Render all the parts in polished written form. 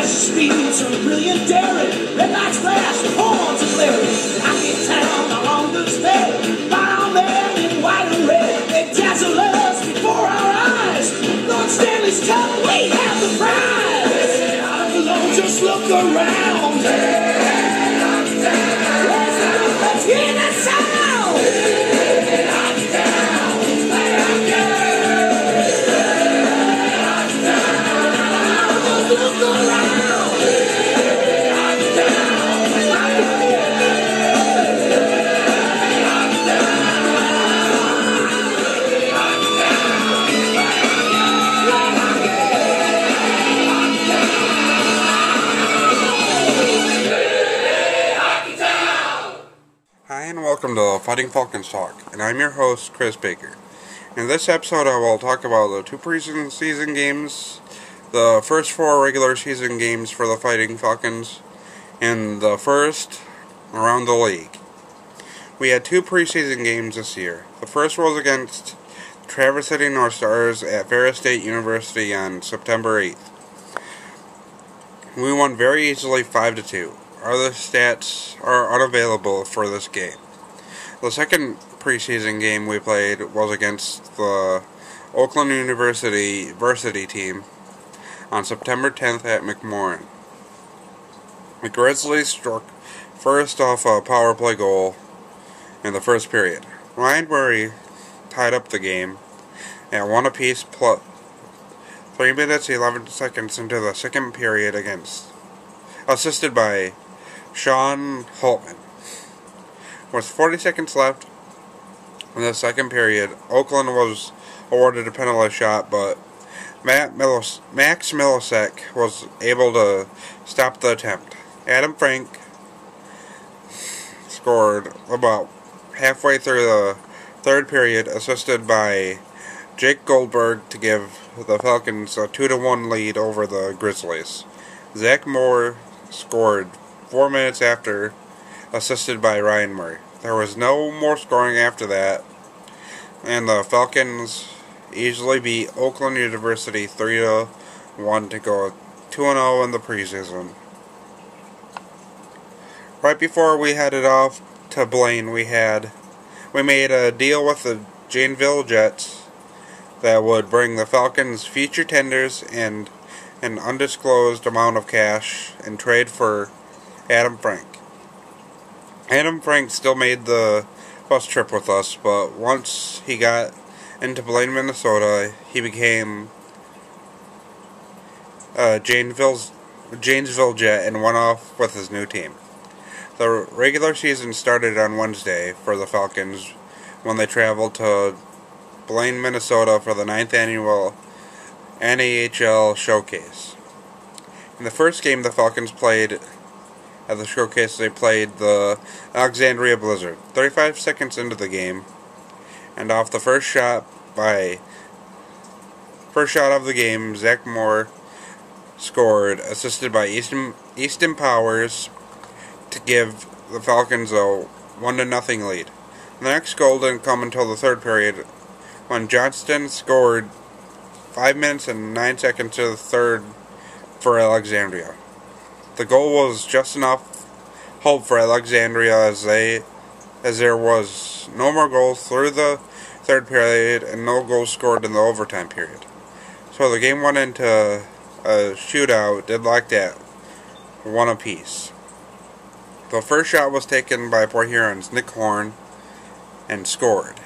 flash speed, some brilliant daring. Red lights flash, horns are blaring. Rocket town along the stay. Firemen in white and red, they dazzle us before our eyes. Lord Stanley's Cup, we have the prize. Alone, just look around. Let's hear that sound. Look around. Hi and welcome to Fighting Falcons Talk, and I'm your host, Chris Baker. In this episode I will talk about the 2 preseason games, the first 4 regular season games for the Fighting Falcons, and the first around the league. We had 2 preseason games this year. The first was against Traverse City North Stars at Ferris State University on September 8th. We won very easily 5-2. Other stats are unavailable for this game. The second preseason game we played was against the Oakland University varsity team on September 10th at McMorran. The Grizzlies struck first off a power play goal in the first period. Ryan Murray tied up the game at 1 apiece plus 3 minutes 11 seconds into the second period assisted by Sean Holtman. With 40 seconds left in the second period, Oakland was awarded a penalty shot, but Max Milosek was able to stop the attempt. Adam Frank scored about halfway through the third period, assisted by Jake Goldberg to give the Falcons a 2-1 lead over the Grizzlies. Zach Moore scored 4 minutes after, assisted by Ryan Murray. There was no more scoring after that, and the Falcons easily beat Oakland University 3-1 to go 2-0 in the preseason. Right before we headed off to Blaine, we made a deal with the Janesville Jets that would bring the Falcons future tenders and an undisclosed amount of cash in trade for Adam Frank. Adam Frank still made the bus trip with us, but once he got into Blaine, Minnesota, he became Janesville Jet and went off with his new team. The regular season started on Wednesday for the Falcons when they traveled to Blaine, Minnesota for the 9th annual NAHL Showcase. In the first game the Falcons played at the showcase, they played the Alexandria Blizzard. 35 seconds into the game, and off the first shot of the game, Zach Moore scored, assisted by Easton Powers to give the Falcons a 1-0 lead. The next goal didn't come until the third period, when Johnston scored 5 minutes and 9 seconds to the third for Alexandria. The goal was just enough hope for Alexandria as there was no more goals through the third period and no goals scored in the overtime period. So the game went into a shootout, did like that, 1 apiece. The first shot was taken by Port Huron's Nick Horn and scored.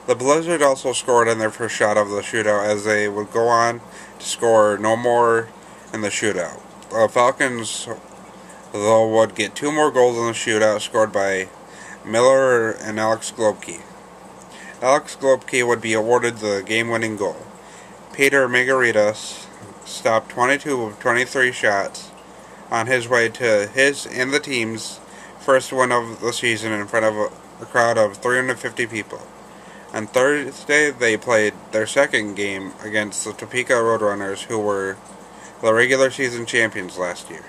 The Blizzard also scored on their first shot of the shootout, as they would go on to score no more in the shootout. The Falcons, though, would get 2 more goals in the shootout, scored by Miller and Alex Globke. Alex Globke would be awarded the game-winning goal. Peter Margaritas stopped 22 of 23 shots on his way to his and the team's first win of the season in front of a crowd of 350 people. On Thursday, they played their second game against the Topeka Roadrunners, who were the regular season champions last year.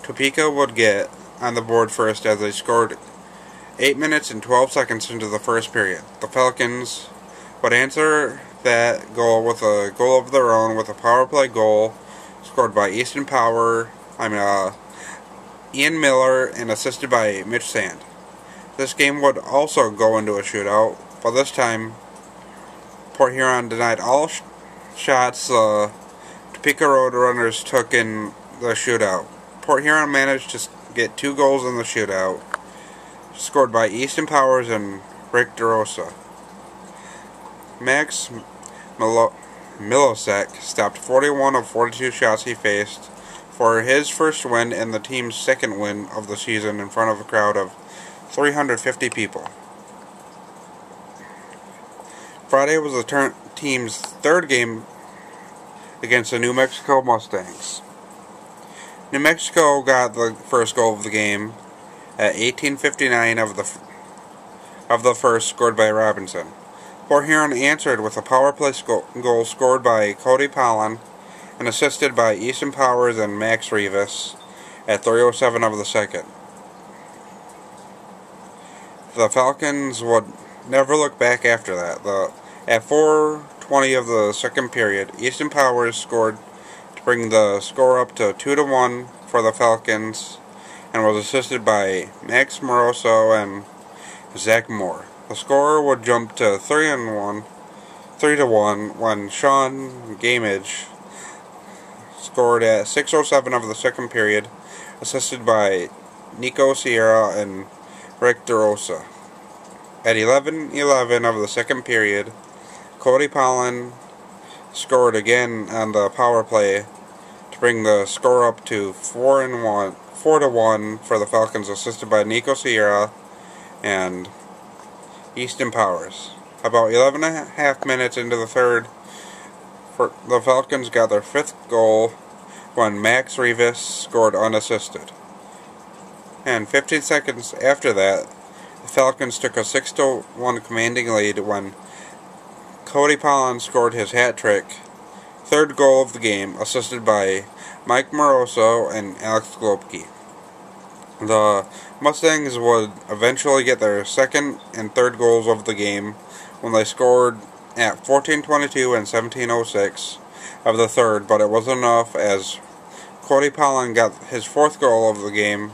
Topeka would get on the board first as they scored 8 minutes and 12 seconds into the first period. The Falcons would answer that goal with a goal of their own with a power play goal scored by Ian Miller, and assisted by Mitch Sand. This game would also go into a shootout, but this time Port Huron denied all shots Topeka Roadrunners took in the shootout. Port Huron managed to get 2 goals in the shootout, scored by Easton Powers and Rick DeRosa. Max Milosek stopped 41 of 42 shots he faced for his first win and the team's second win of the season in front of a crowd of 350 people. Friday was the team's third game against the New Mexico Mustangs. New Mexico got the first goal of the game at 18:59 of the first, scored by Robinson. Port Huron answered with a power play goal scored by Cody Pollan and assisted by Easton Powers and Max Rivas at 3:07 of the second. The Falcons would never look back after that. At 4:20 of the second period, Easton Powers scored to bring the score up to 2-1 for the Falcons and was assisted by Max Moroso and Zach Moore. The score would jump to 3-1 when Sean Gamage scored at 6:07 of the second period, assisted by Nico Sierra and Rick DeRosa. At 11:11 of the second period, Cody Pollan scored again on the power play to bring the score up to 4-1 for the Falcons, assisted by Nico Sierra and Easton Powers. About 11.5 minutes into the third, the Falcons got their 5th goal when Max Rivas scored unassisted. And 15 seconds after that, the Falcons took a 6-1 commanding lead when Cody Pollan scored his hat trick, 3rd goal of the game, assisted by Mike Moroso and Alex Globke. The Mustangs would eventually get their 2nd and 3rd goals of the game when they scored at 14:22 and 17:06 of the third, but it wasn't enough as Cody Pollan got his 4th goal of the game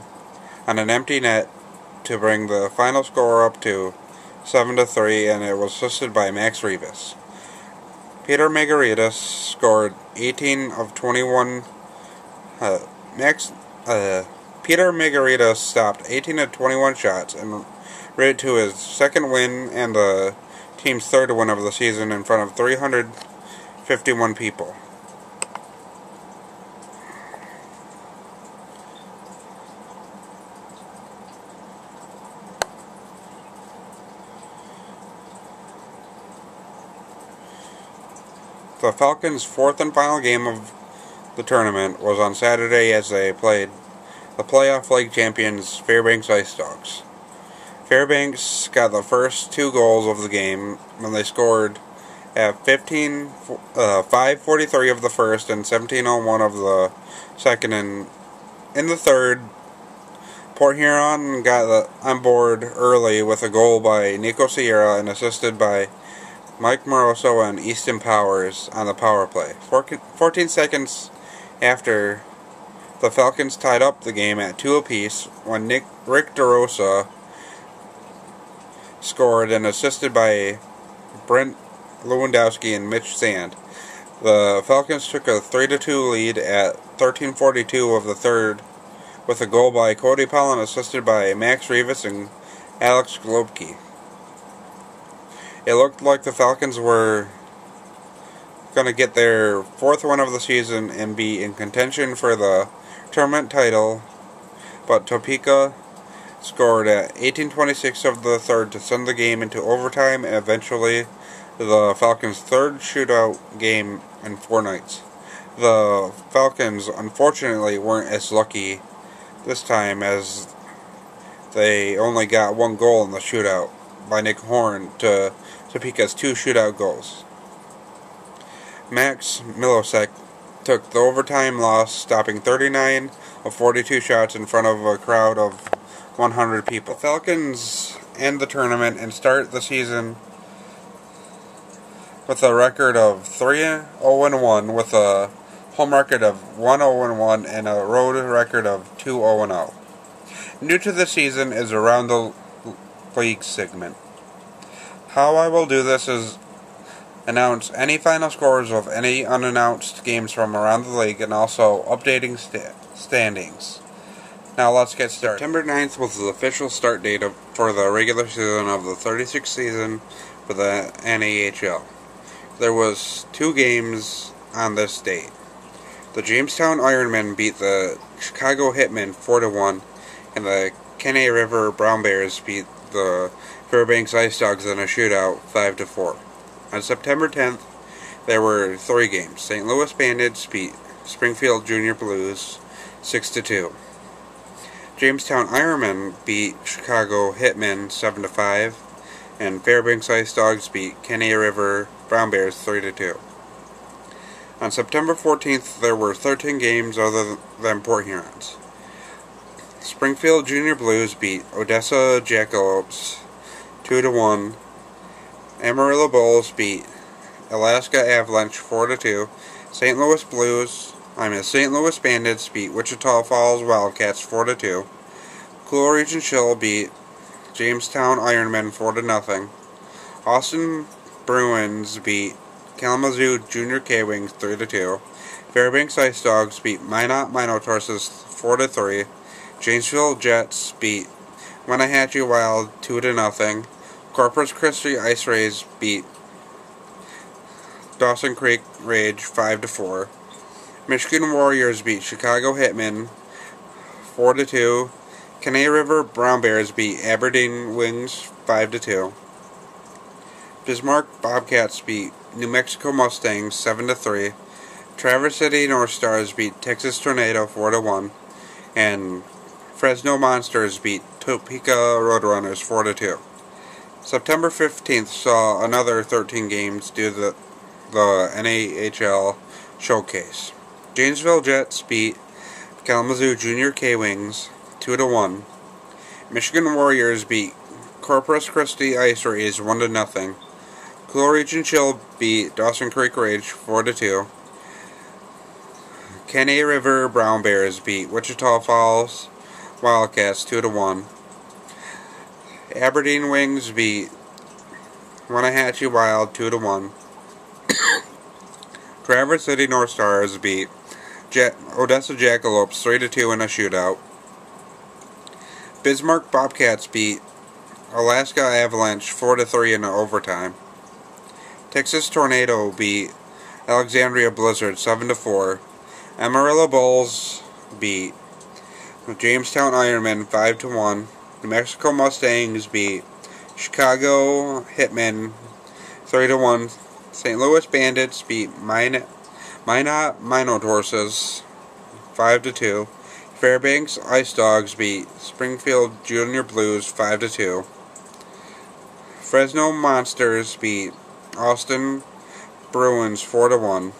on an empty net to bring the final score up to 7-3, and it was assisted by Max Rivas. Peter Margaritas scored 18 of 21. Peter Margaritas stopped 18 of 21 shots and rated to his 2nd win and the team's 3rd win of the season in front of 351 people. The Falcons' 4th and final game of the tournament was on Saturday as they played the playoff league champions Fairbanks Ice Dogs. Fairbanks got the first 2 goals of the game when they scored at 5:43 of the first and 17:01 of the second, and in the third, Port Huron got on board early with a goal by Nico Sierra and assisted by Mike Moroso and Easton Powers on the power play. 14 seconds after, the Falcons tied up the game at 2 apiece when Rick DeRosa scored and assisted by Brent Lewandowski and Mitch Sand. The Falcons took a 3-2 lead at 13:42 of the third with a goal by Cody Pollan assisted by Max Rivas and Alex Globke. It looked like the Falcons were going to get their 4th win of the season and be in contention for the tournament title, but Topeka scored at 18:26 of the third to send the game into overtime and eventually the Falcons' 3rd shootout game in 4 nights. The Falcons unfortunately weren't as lucky this time as they only got 1 goal in the shootout by Nick Horn to Topeka's 2 shootout goals. Max Milosek took the overtime loss, stopping 39 of 42 shots in front of a crowd of 100 people. The Falcons end the tournament and start the season with a record of 3-0-1 with a home record of 1-0-1 and a road record of 2-0-0. New to the season is Around the League segment. How I will do this is announce any final scores of any unannounced games from around the league and also updating standings. Now let's get started. September 9th was the official start date for the regular season of the 36th season for the NAHL. There was 2 games on this date. The Jamestown Ironmen beat the Chicago Hitmen 4-1, and the Kenai River Brown Bears beat the Fairbanks Ice Dogs in a shootout 5-4. On September 10th, there were 3 games. St. Louis Bandits beat Springfield Junior Blues 6-2. Jamestown Ironmen beat Chicago Hitmen 7-5, and Fairbanks Ice Dogs beat Kenai River Brown Bears 3-2. On September 14th, there were 13 games other than Port Hurons. Springfield Junior Blues beat Odessa Jackalopes 2-1. Amarillo Bulls beat Alaska Avalanche 4-2. St. Louis Bandits beat Wichita Falls Wildcats 4-2. Cool Region Chill beat Jamestown Ironmen 4-0. Austin Bruins beat Kalamazoo Junior K-Wings 3-2. Fairbanks Ice Dogs beat Minot Minotaurs 4-3. Janesville Jets beat Wenatchee Wild 2-0. Corpus Christi Ice Rays beat Dawson Creek Rage 5-4. Michigan Warriors beat Chicago Hitmen 4-2. Kenai River Brown Bears beat Aberdeen Wings 5-2. Bismarck Bobcats beat New Mexico Mustangs 7-3. Traverse City North Stars beat Texas Tornado 4-1. And Fresno Monsters beat Topeka Roadrunners 4-2. September 15th saw another 13 games due to the NAHL Showcase. Janesville Jets beat Kalamazoo Junior K-Wings 2-1. Michigan Warriors beat Corpus Christi Ice Rays 1-0. Cool Region Chill beat Dawson Creek Rage 4-2. Kenai River Brown Bears beat Wichita Falls Wildcats 2-1. Aberdeen Wings beat Wenatchee Wild 2-1. Traverse City North Stars beat Odessa Jackalopes 3-2 in a shootout. Bismarck Bobcats beat Alaska Avalanche 4-3 in overtime. Texas Tornado beat Alexandria Blizzard 7-4. Amarillo Bulls beat Jamestown Ironmen 5-1. New Mexico Mustangs beat Chicago Hitmen 3-1. St. Louis Bandits beat Minot Minotaurs 5-2. Fairbanks Ice Dogs beat Springfield Junior Blues 5-2. Fresno Monsters beat Austin Bruins 4-1.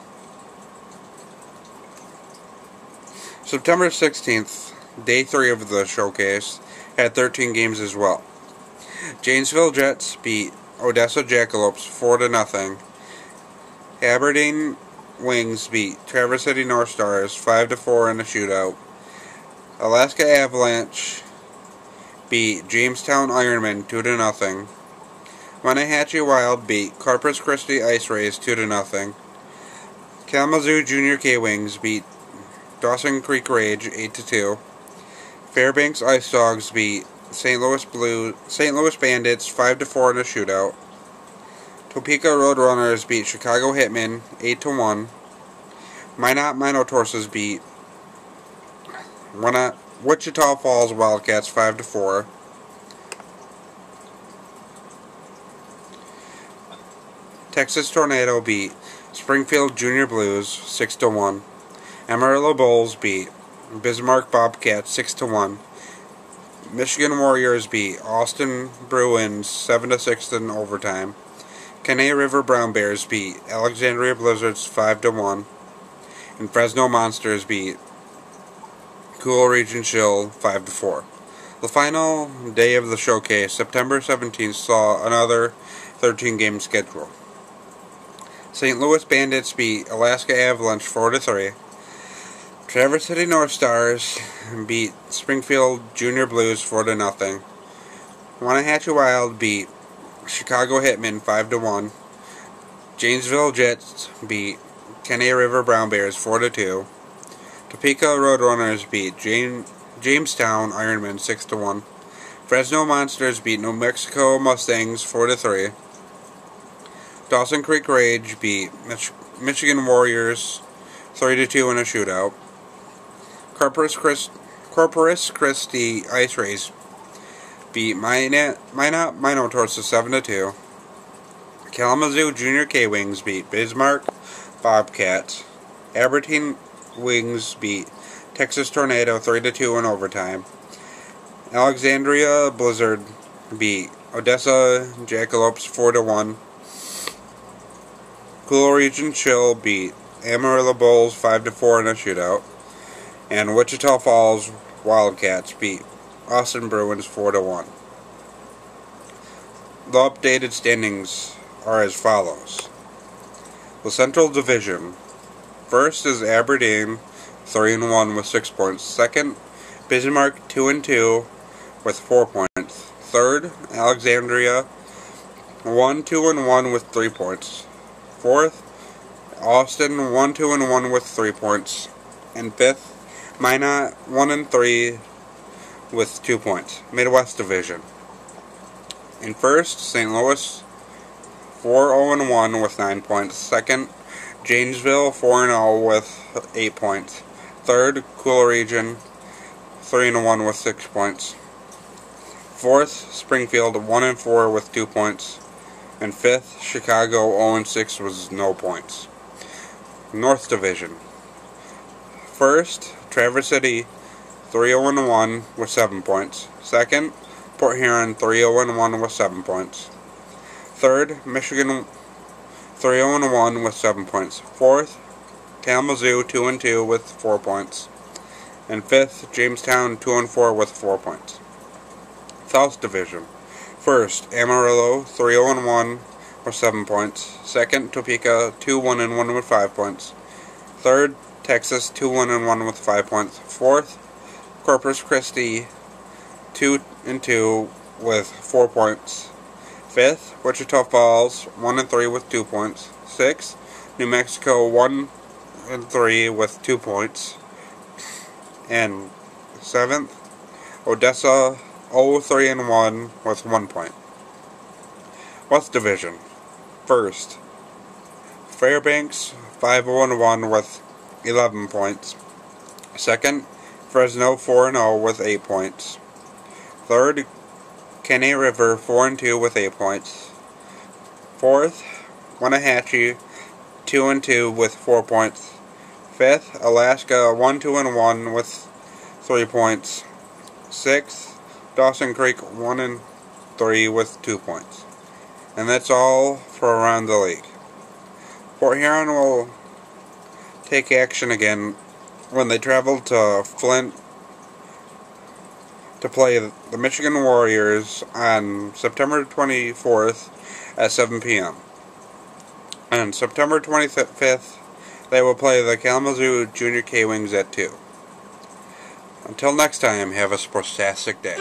September 16th, day 3 of the showcase, had 13 games as well. Janesville Jets beat Odessa Jackalopes 4-0. Aberdeen Wings beat Traverse City North Stars 5-4 in a shootout. Alaska Avalanche beat Jamestown Ironmen 2-0. Wenatchee Wild beat Corpus Christi Ice Rays 2-0. Kalamazoo Junior K-Wings beat Dawson Creek Rage 8-2. Fairbanks Ice Dogs beat St. Louis Bandits 5-4 in a shootout. Topeka Roadrunners beat Chicago Hitmen 8-1. Minot Minotaurs beat Wichita Falls Wildcats 5-4. Texas Tornado beat Springfield Junior Blues 6-1. Amarillo Bulls beat Bismarck Bobcats 6-1. Michigan Warriors beat Austin Bruins 7-6 in overtime. Kenai River Brown Bears beat Alexandria Blizzards 5-1. And Fresno Monsters beat Cool Region Chill 5-4. The final day of the showcase, September 17th, saw another 13-game schedule. St. Louis Bandits beat Alaska Avalanche 4-3. Traverse City North Stars beat Springfield Junior Blues 4-0. Wannahatchee Wild beat Chicago Hitmen 5-1. Janesville Jets beat Kenny River Brown Bears 4-2. Topeka Roadrunners beat Jamestown Ironmen 6-1. Fresno Monsters beat New Mexico Mustangs 4-3. Dawson Creek Rage beat Michigan Warriors 3-2 in a shootout. Corpus Christi Ice Race beat Minot Minotaurs 7-2. Kalamazoo Junior K-Wings beat Bismarck Bobcats. Aberdeen Wings beat Texas Tornado 3-2 in overtime. Alexandria Blizzard beat Odessa Jackalopes 4-1. Cool Region Chill beat Amarillo Bulls 5-4 in a shootout. And Wichita Falls Wildcats beat Austin Bruins 4-1. The updated standings are as follows. The Central Division. First is Aberdeen, 3-1 with 6 points. Second, Bismarck, 2-2 with 4 points. Third, Alexandria, 1-2-1 with 3 points. Fourth, Austin, 1-2-1 with 3 points. And fifth, Minot, 1-3 with 2 points. Midwest Division. In first, St. Louis, 4-0-1 with 9 points. Second, Janesville, 4-0 with 8 points. Third, Cool Region, 3-1 with 6 points. Fourth, Springfield, 1-4 with 2 points. And fifth, Chicago, 0-6 with no points. North Division. First, Traverse City, 3-1 with 7 points. Second, Port Huron, 3-1 with 7 points. Third, Michigan, 3-1 with 7 points. Fourth, Kalamazoo, 2-2 with 4 points. And fifth, Jamestown, 2-4 with 4 points. South Division. First, Amarillo, 3-1 with 7 points. Second, Topeka, 2-1 with 5 points. Third, Texas, 2-1 with 5 points. Fourth, Corpus Christi, 2-2 with 4 points. Fifth, Wichita Falls, 1-3 with 2 points. Sixth, New Mexico, 1-3 with 2 points. And seventh, Odessa, 0-3-1 with 1 point. West Division. First, Fairbanks, 5-1 with 11 points. Second, Fresno, 4-0 with 8 points. Third, Kenny River, 4-2 with 8 points. Fourth, Wannahatchee, 2-2 with 4 points. Fifth, Alaska, 1-2-1 with 3 points. Sixth, Dawson Creek, 1-3 with 2 points. And that's all for around the league. Port Huron will take action again when they travel to Flint to play the Michigan Warriors on September 24th at 7 p.m. On September 25th, they will play the Kalamazoo Junior K-Wings at 2. Until next time, have a sportastic day.